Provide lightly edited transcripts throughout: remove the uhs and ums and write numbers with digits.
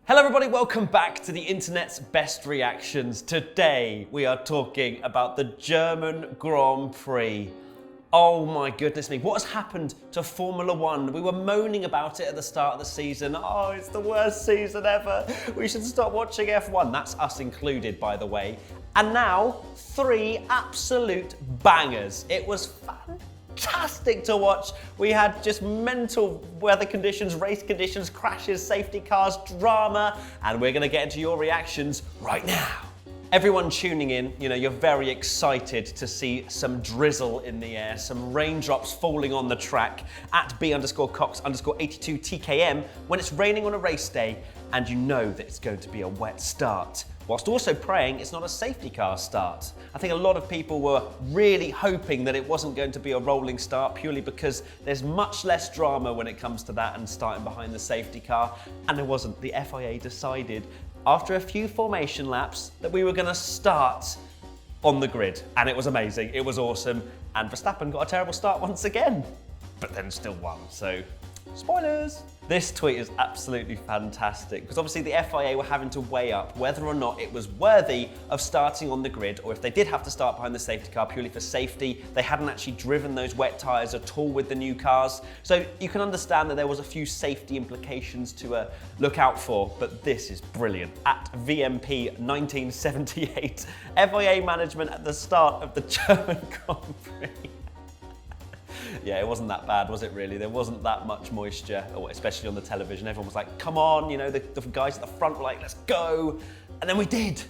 Hello everybody, welcome back to the internet's best reactions. Today we are talking about the German Grand Prix. Oh my goodness me, what has happened to Formula One? We were moaning about it at the start of the season. Oh, it's the worst season ever. We should stop watching F1. That's us included, by the way. And now, 3 absolute bangers. It was fantastic to watch. We had just mental weather conditions, race conditions, crashes, safety cars, drama, and we're gonna get into your reactions right now. Everyone tuning in, you know, you're very excited to see some drizzle in the air, some raindrops falling on the track at B_Cox_82 TKM when it's raining on a race day and you know that it's going to be a wet start, whilst also praying it's not a safety car start. I think a lot of people were really hoping that it wasn't going to be a rolling start purely because there's much less drama when it comes to that and starting behind the safety car, and there wasn't. The FIA decided after a few formation laps that we were going to start on the grid, and it was amazing, it was awesome, and Verstappen got a terrible start once again, but then still won, so spoilers. This tweet is absolutely fantastic because obviously the FIA were having to weigh up whether or not it was worthy of starting on the grid, or if they did have to start behind the safety car purely for safety. They hadn't actually driven those wet tyres at all with the new cars. So you can understand that there was a few safety implications to look out for, but this is brilliant. At VMP 1978, FIA management at the start of the German Grand Prix. Yeah, it wasn't that bad, was it really? There wasn't that much moisture, especially on the television. Everyone was like, come on, you know, the guys at the front were like, let's go. And then we did.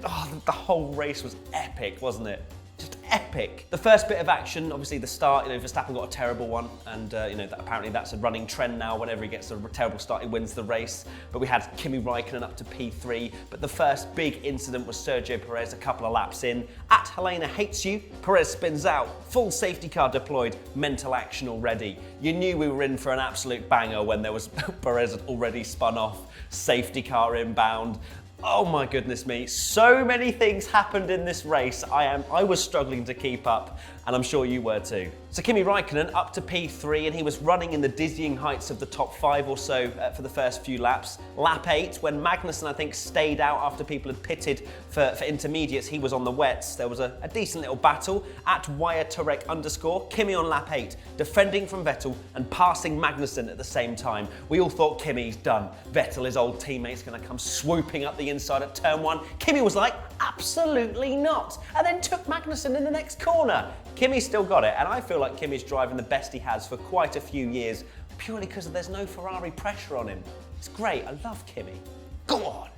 Oh, the whole race was epic, wasn't it? Just epic. The first bit of action, obviously the start, you know, Verstappen got a terrible one, and you know, apparently that's a running trend now. Whenever he gets a terrible start, he wins the race. But we had Kimi Raikkonen up to P3. But the first big incident was Sergio Perez a couple of laps in. At Helena hates you, Perez spins out, full safety car deployed, mental action already. You knew we were in for an absolute banger when there was Perez had already spun off, safety car inbound. Oh my goodness me, so many things happened in this race. I was struggling to keep up, and I'm sure you were too. So Kimi Raikkonen up to P3, and he was running in the dizzying heights of the top 5 or so for the first few laps. Lap 8, when Magnussen, I think, stayed out after people had pitted for intermediates, he was on the wets. There was a decent little battle at Wire_Turek_. Kimi on lap 8, defending from Vettel and passing Magnussen at the same time. We all thought Kimi's done. Vettel, his old teammate's gonna come swooping up the inside at turn 1. Kimi was like, absolutely not, and then took Magnussen in the next corner. Kimi still got it, and I feel like Kimi's driving the best he has for quite a few years, purely because there's no Ferrari pressure on him. It's great, I love Kimi. Go on.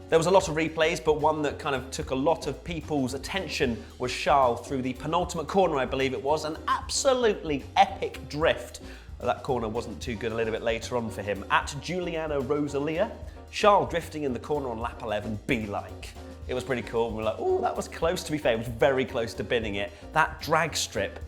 There was a lot of replays, but one that kind of took a lot of people's attention was Charles through the penultimate corner, I believe it was, an absolutely epic drift. That corner wasn't too good a little bit later on for him. At Giuliano Rosalia, Charles drifting in the corner on lap 11, be-like. It was pretty cool. We were like, oh, that was close, to be fair. It was very close to binning it. That drag strip,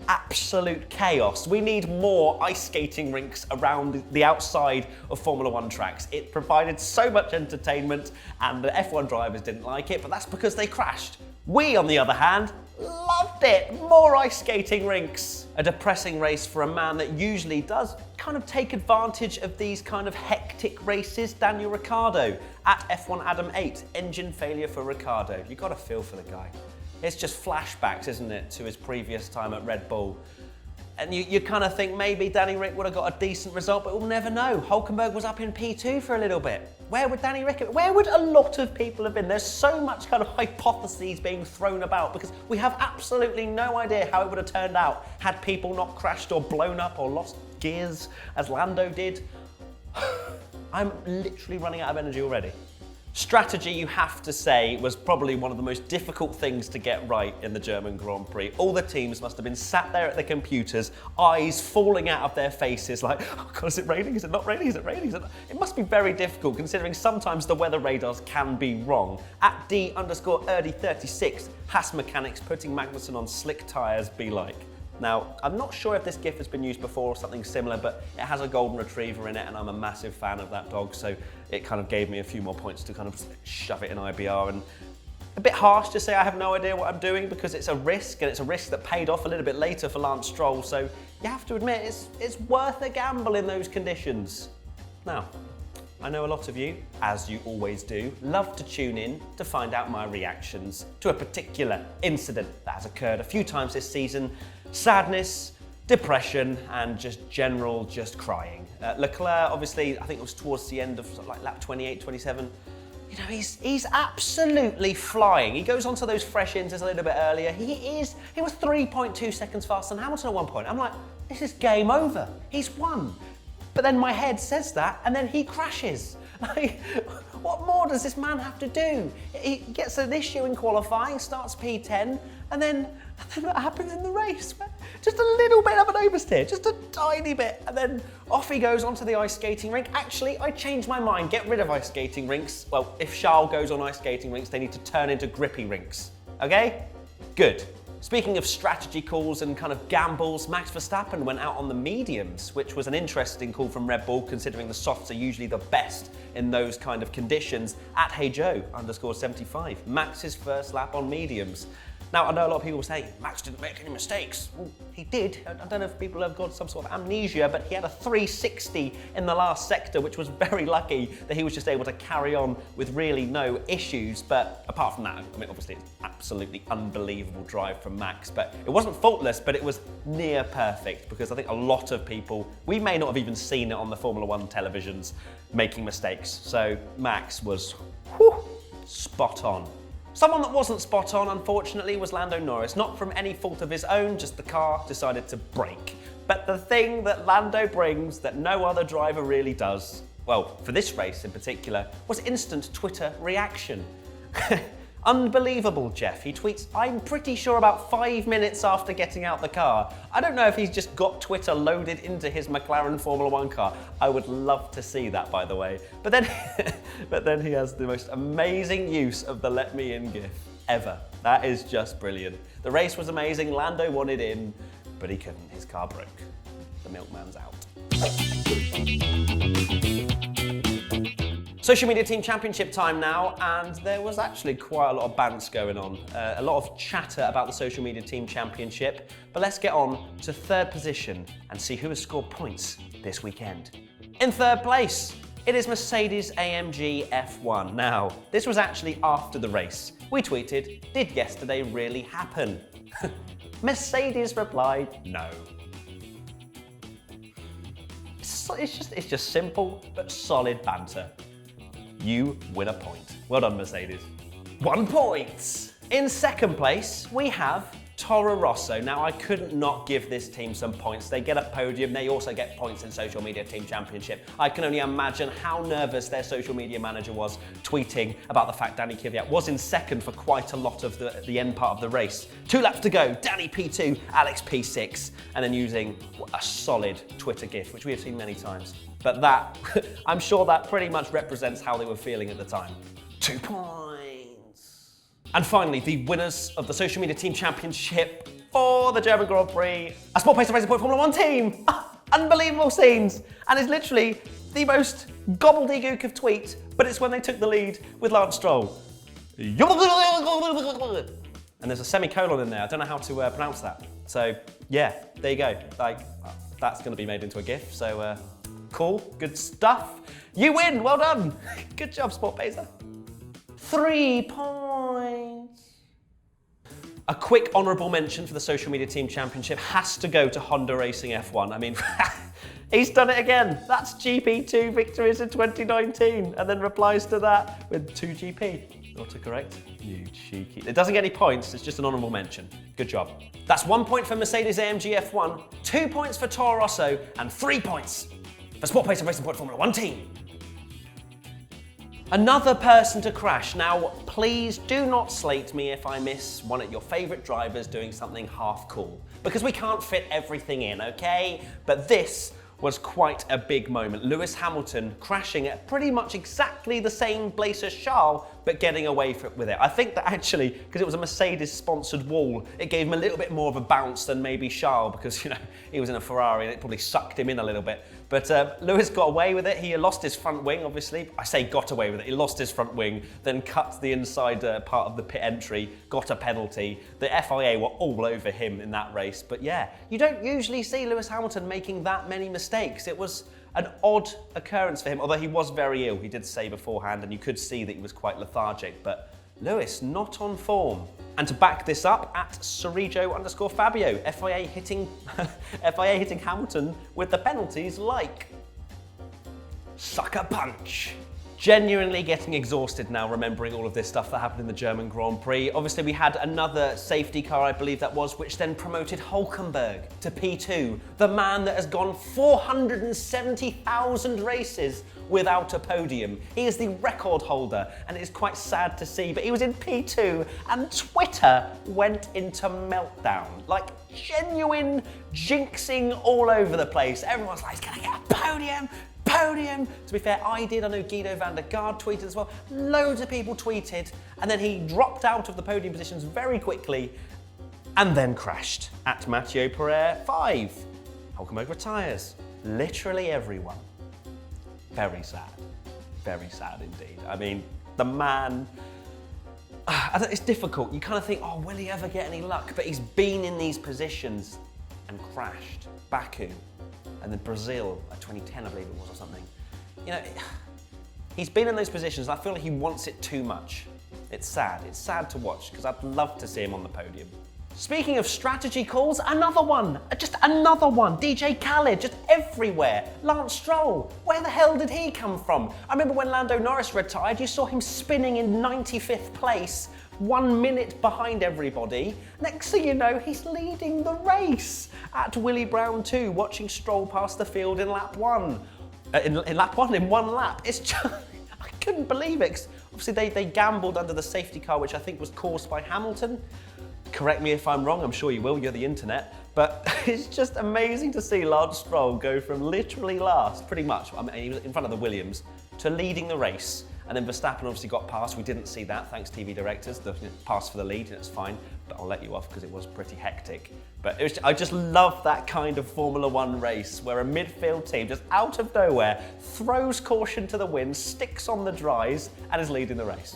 absolute chaos. We need more ice skating rinks around the outside of Formula One tracks. It provided so much entertainment, and the F1 drivers didn't like it, but that's because they crashed. We, on the other hand, loved it. More ice skating rinks. A depressing race for a man that usually does kind of take advantage of these kind of hectic races. Daniel Ricciardo at F1 Adam 8, engine failure for Ricciardo. You got to feel for the guy. It's just flashbacks, isn't it, to his previous time at Red Bull. And you kind of think maybe Danny Rick would have got a decent result, but we'll never know. Hülkenberg was up in P2 for a little bit. Where would Danny Rick, where would a lot of people have been? There's so much kind of hypotheses being thrown about because we have absolutely no idea how it would have turned out had people not crashed or blown up or lost gears as Lando did. I'm literally running out of energy already. Strategy, you have to say, was probably one of the most difficult things to get right in the German Grand Prix. All the teams must have been sat there at their computers, eyes falling out of their faces like, oh God, is it raining? Is it not raining? Is it raining? Is it not? It must be very difficult considering sometimes the weather radars can be wrong. At D_Erdy36, Haas mechanics putting Magnussen on slick tyres, be like. Now, I'm not sure if this GIF has been used before or something similar, but it has a golden retriever in it, and I'm a massive fan of that dog, so it kind of gave me a few more points to kind of shove it in IBR. And a bit harsh to say I have no idea what I'm doing because it's a risk, and it's a risk that paid off a little bit later for Lance Stroll, so you have to admit it's worth a gamble in those conditions. Now, I know a lot of you, as you always do, love to tune in to find out my reactions to a particular incident that has occurred a few times this season. Sadness, depression, and just general crying. Leclerc, obviously, I think it was towards the end of like lap 28, 27. You know, he's absolutely flying. He goes onto those fresh inters a little bit earlier. He was 3.2 seconds faster than Hamilton at one point. I'm like, this is game over. He's won. But then my head says that, and then he crashes. Like, what more does this man have to do? He gets an issue in qualifying, starts P10, and then what happens in the race? Just a little bit of an oversteer, just a tiny bit, and then off he goes onto the ice skating rink. Actually, I changed my mind, get rid of ice skating rinks. Well, if Charles goes on ice skating rinks, they need to turn into grippy rinks, okay? Good. Speaking of strategy calls and kind of gambles, Max Verstappen went out on the mediums, which was an interesting call from Red Bull, considering the softs are usually the best in those kind of conditions. At HeyJoe_75, Max's first lap on mediums. Now, I know a lot of people say, Max didn't make any mistakes. Well, he did. I don't know if people have got some sort of amnesia, but he had a 360 in the last sector, which was very lucky that he was just able to carry on with really no issues. But apart from that, I mean, obviously, it's absolutely unbelievable drive from Max. But it wasn't faultless, but it was near perfect, because I think a lot of people, we may not have even seen it on the Formula One televisions, making mistakes. So Max was spot on. Someone that wasn't spot on, unfortunately, was Lando Norris. Not from any fault of his own, just the car decided to brake. But the thing that Lando brings that no other driver really does, well, for this race in particular, was instant Twitter reaction. Unbelievable, Jeff. He tweets, I'm pretty sure about 5 minutes after getting out the car. I don't know if he's just got Twitter loaded into his McLaren Formula One car. I would love to see that, by the way. But then he has the most amazing use of the let me in gif ever. That is just brilliant. The race was amazing. Lando wanted in, but he couldn't. His car broke. The milkman's out. Social Media Team Championship time now, and there was actually quite a lot of bants going on. A lot of chatter about the Social Media Team Championship, but let's get on to third position and see who has scored points this weekend. In third place, it is Mercedes AMG F1. Now, this was actually after the race. We tweeted, did yesterday really happen? Mercedes replied, no. It's just simple but solid banter. You win a point. Well done, Mercedes. 1 point. In second place, we have Toro Rosso. Now, I couldn't not give this team some points. They get a podium. They also get points in Social Media Team Championship. I can only imagine how nervous their social media manager was tweeting about the fact Danny Kvyat was in second for quite a lot of the end part of the race. 2 laps to go. Danny P2, Alex P6, and then using a solid Twitter gif, which we have seen many times. But that, I'm sure that pretty much represents how they were feeling at the time. 2 points. And finally, the winners of the Social Media Team Championship for the German Grand Prix, a Sport Pacer Racing Point Formula One team. Unbelievable scenes. And it's literally the most gobbledygook of tweets, but it's when they took the lead with Lance Stroll. And there's a semicolon in there. I don't know how to pronounce that. So yeah, there you go. Like, that's going to be made into a GIF. So cool, good stuff. You win, well done. Good job, Sport Pacer. 3 points. A quick honourable mention for the Social Media Team Championship has to go to Honda Racing F1. I mean, he's done it again. That's GP2 victories in 2019, and then replies to that with 2GP. Autocorrect. You cheeky. It doesn't get any points, it's just an honourable mention. Good job. That's 1 point for Mercedes AMG F1, 2 points for Toro Rosso, and 3 points for Sport Pacer Racing Point Formula One team. Another person to crash. Now, please do not slate me if I miss one of your favourite drivers doing something half cool, because we can't fit everything in, okay? But this was quite a big moment. Lewis Hamilton crashing at pretty much exactly the same place as Charles, but getting away with it. I think that actually, because it was a Mercedes-sponsored wall, it gave him a little bit more of a bounce than maybe Charles, because, you know, he was in a Ferrari and it probably sucked him in a little bit. But Lewis got away with it. He lost his front wing, obviously. I say got away with it. He lost his front wing, then cut the inside part of the pit entry, got a penalty. The FIA were all over him in that race. But yeah, you don't usually see Lewis Hamilton making that many mistakes. It was An odd occurrence for him, although he was very ill. He did say beforehand, and you could see that he was quite lethargic, but Lewis not on form. And to back this up, at Cerrijo_Fabio, FIA hitting Hamilton with the penalties like sucker punch. Genuinely getting exhausted now remembering all of this stuff that happened in the German Grand Prix. Obviously we had another safety car, I believe that was, which then promoted Hockenheim to P2. The man that has gone 470,000 races without a podium. He is the record holder, and it is quite sad to see, but he was in P2 and Twitter went into meltdown. Like genuine jinxing all over the place. Everyone's like, he's gonna get a podium. Podium! To be fair, I did. I know Guido van der Garde tweeted as well. Loads of people tweeted, and then he dropped out of the podium positions very quickly and then crashed. At Matteo Pereira 5, Hockenheim retires. Literally everyone. Very sad indeed. I mean, the man, it's difficult. You kind of think, oh, will he ever get any luck? But he's been in these positions and crashed. Baku. And then Brazil, 2010 I believe it was or something. You know, he's been in those positions and I feel like he wants it too much. It's sad to watch because I'd love to see him on the podium. Speaking of strategy calls, another one, DJ Khaled, just everywhere. Lance Stroll, where the hell did he come from? I remember when Lando Norris retired, you saw him spinning in 95th place, 1 minute behind everybody. Next thing you know, he's leading the race at Willie Brown 2, watching Stroll pass the field in lap 1. In one lap. It's just, I couldn't believe it. 'Cause obviously they gambled under the safety car, which I think was caused by Hamilton. Correct me if I'm wrong, I'm sure you will, you're the internet. But it's just amazing to see Lance Stroll go from literally last, pretty much, I mean, he was in front of the Williams, to leading the race. And then Verstappen obviously got past. We didn't see that, thanks TV directors. The pass for the lead, and it's fine. But I'll let you off because it was pretty hectic. But I just love that kind of Formula One race where a midfield team just out of nowhere throws caution to the wind, sticks on the dries, and is leading the race.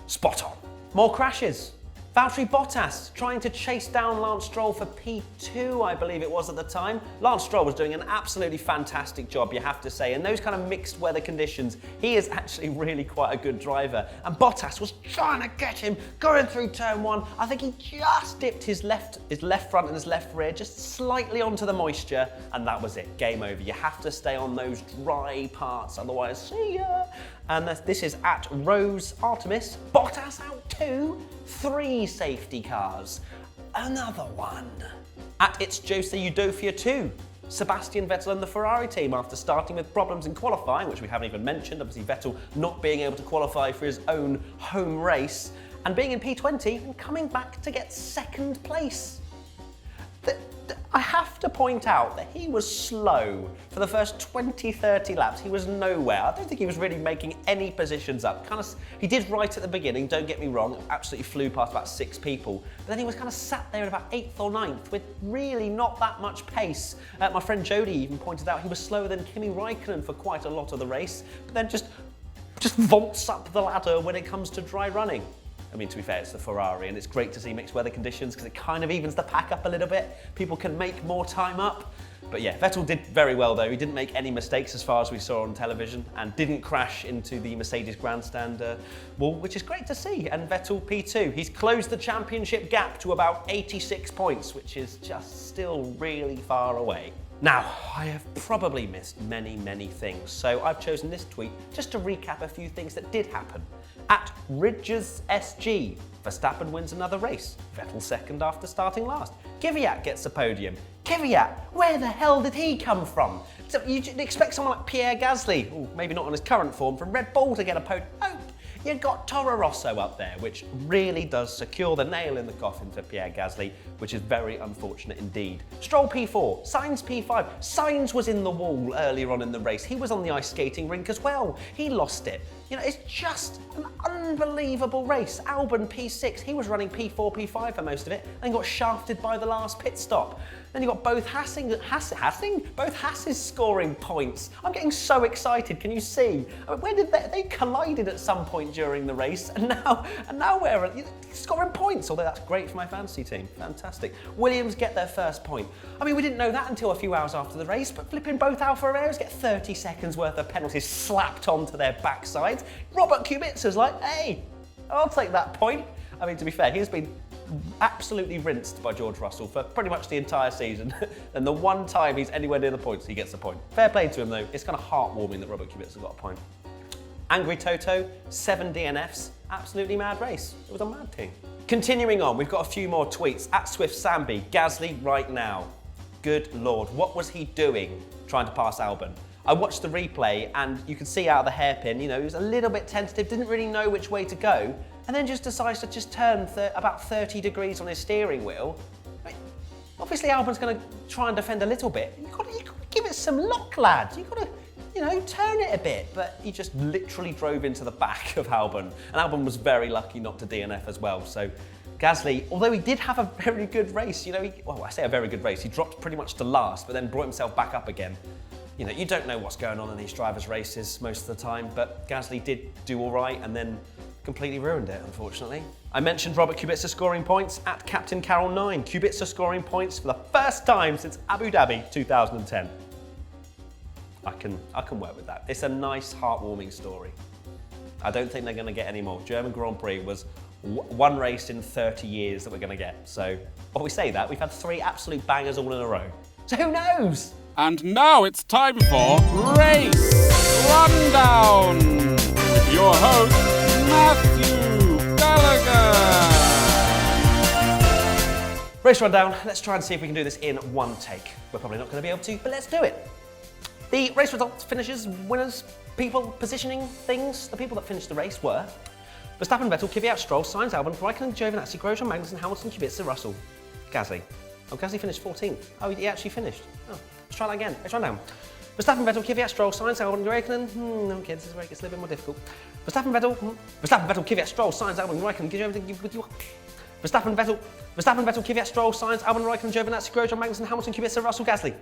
Spot on. More crashes. Valtteri Bottas trying to chase down Lance Stroll for P2, I believe it was at the time. Lance Stroll was doing an absolutely fantastic job, you have to say. In those kind of mixed weather conditions, he is actually really quite a good driver. And Bottas was trying to get him, going through turn 1. I think he just dipped his left front and his left rear just slightly onto the moisture, and that was it, game over. You have to stay on those dry parts, otherwise, see ya. And this is at Rose Artemis. Bottas out 2, 3 safety cars. Another one. At It's Jose Udofia 2. Sebastian Vettel and the Ferrari team after starting with problems in qualifying, which we haven't even mentioned. Obviously Vettel not being able to qualify for his own home race and being in P20 and coming back to get second place. I have to point out that he was slow for the first 20-30 laps. He was nowhere. I don't think he was really making any positions up. He did right at the beginning, don't get me wrong, absolutely flew past about 6 people. But then he was kind of sat there at about 8th or 9th with really not that much pace. My friend Jody even pointed out he was slower than Kimi Raikkonen for quite a lot of the race, but then just vaults up the ladder when it comes to dry running. I mean, to be fair, it's the Ferrari, and it's great to see mixed weather conditions because it kind of evens the pack up a little bit. People can make more time up. But yeah, Vettel did very well though. He didn't make any mistakes as far as we saw on television and didn't crash into the Mercedes grandstand wall, which is great to see. And Vettel P2. He's closed the championship gap to about 86 points, which is just still really far away. Now, I have probably missed many things, so I've chosen this tweet just to recap a few things that did happen. At Ridges SG, Verstappen wins another race. Vettel second after starting last. Kvyat gets a podium. Kvyat, where the hell did he come from? So you'd expect someone like Pierre Gasly, maybe not on his current form, from Red Bull to get a podium. Oh, you got Toro Rosso up there, which really does secure the nail in the coffin for Pierre Gasly, which is very unfortunate indeed. Stroll P4, Sainz P5. Sainz was in the wall earlier on in the race. He was on the ice skating rink as well. He lost it. You know, it's just an unbelievable race. Albon P6, he was running P4, P5 for most of it, and got shafted by the last pit stop. Then you got both both Hasses scoring points. I'm getting so excited, can you see? I mean, where did they collided at some point during the race, and now we're scoring points, although that's great for my fantasy team, fantastic. Williams get their first point. I mean, we didn't know that until a few hours after the race, but flipping both Alfa Romeos get 30 seconds worth of penalties slapped onto their backsides. Robert Kubica's like, hey, I'll take that point. I mean, to be fair, he's been absolutely rinsed by George Russell for pretty much the entire season, and the one time he's anywhere near the points, he gets a point. Fair play to him though, it's kind of heartwarming that Robert Kubica got a point. Angry Toto, 7 DNFs, absolutely mad race. It was a mad thing. Continuing on, we've got a few more tweets. At Swift Samby, Gasly right now. Good Lord, what was he doing trying to pass Albon? I watched the replay and you could see out of the hairpin, you know, he was a little bit tentative, didn't really know which way to go, and then just decides to just turn about 30 degrees on his steering wheel. I mean, obviously Albon's going to try and defend a little bit. You've got to give it some luck, lads. You've got to, you know, turn it a bit. But he just literally drove into the back of Albon. And Albon was very lucky not to DNF as well. So Gasly, although he did have a very good race, you know, well, I say a very good race, he dropped pretty much to last, but then brought himself back up again. You know, you don't know what's going on in these drivers' races most of the time, but Gasly did do all right and then completely ruined it, unfortunately. I mentioned Robert Kubica scoring points at Captain Carroll 9. Kubica scoring points for the first time since Abu Dhabi 2010. I can work with that. It's a nice, heartwarming story. I don't think they're going to get any more. German Grand Prix was one race in 30 years that we're going to get. So, well, we say that, we've had 3 absolute bangers all in a row. So who knows? And now it's time for Race Rundown with your host, Matthew Gallagher. Race rundown, let's try and see if we can do this in one take. We're probably not going to be able to, but let's do it. The race results, finishes, winners, people, positioning, things. The people that finished the race were Verstappen, Vettel, Kvyat, Stroll, Sainz, Albon, Raikkonen, Giovinazzi, Grosjean, Magnussen, Hamilton, Kubica, Russell, Gasly. Oh, Gasly finished 14th. Oh, he actually finished. Oh, let's try that again. Let's run down. Verstappen, Vettel, Kvyat, Stroll, Sainz, Albon, Raikkonen. Okay, this is where it gets a little bit more difficult. Verstappen, Vettel, Kvyat, Stroll, Sainz, Albon, Raikkonen. Verstappen, Vettel, Kvyat, Stroll, Sainz, Albon, Raikkonen, Giovinazzi, Grosjean, Magnussen, Hamilton, Kubica, Russell, Gasly.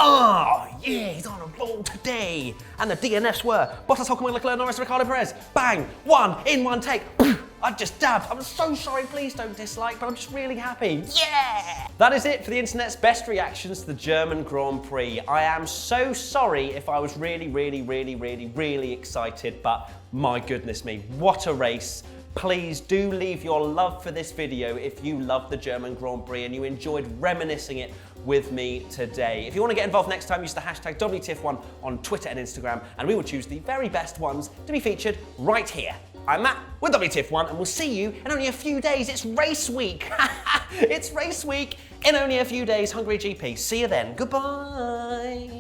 Oh, yeah, he's on a roll today. And the DNFs were Bottas, Hockenheimring, Lando Norris, Ricardo Perez. Bang, one in one take. I just dabbed. I'm so sorry, please don't dislike, but I'm just really happy. Yeah! That is it for the internet's best reactions to the German Grand Prix. I am so sorry if I was really excited, but my goodness me, what a race. Please do leave your love for this video if you love the German Grand Prix and you enjoyed reminiscing it with me today. If you want to get involved next time, use the hashtag WTF1 on Twitter and Instagram, and we will choose the very best ones to be featured right here. I'm Matt with WTF1, and we'll see you in only a few days. It's race week. It's race week in only a few days. Hungary GP. See you then. Goodbye.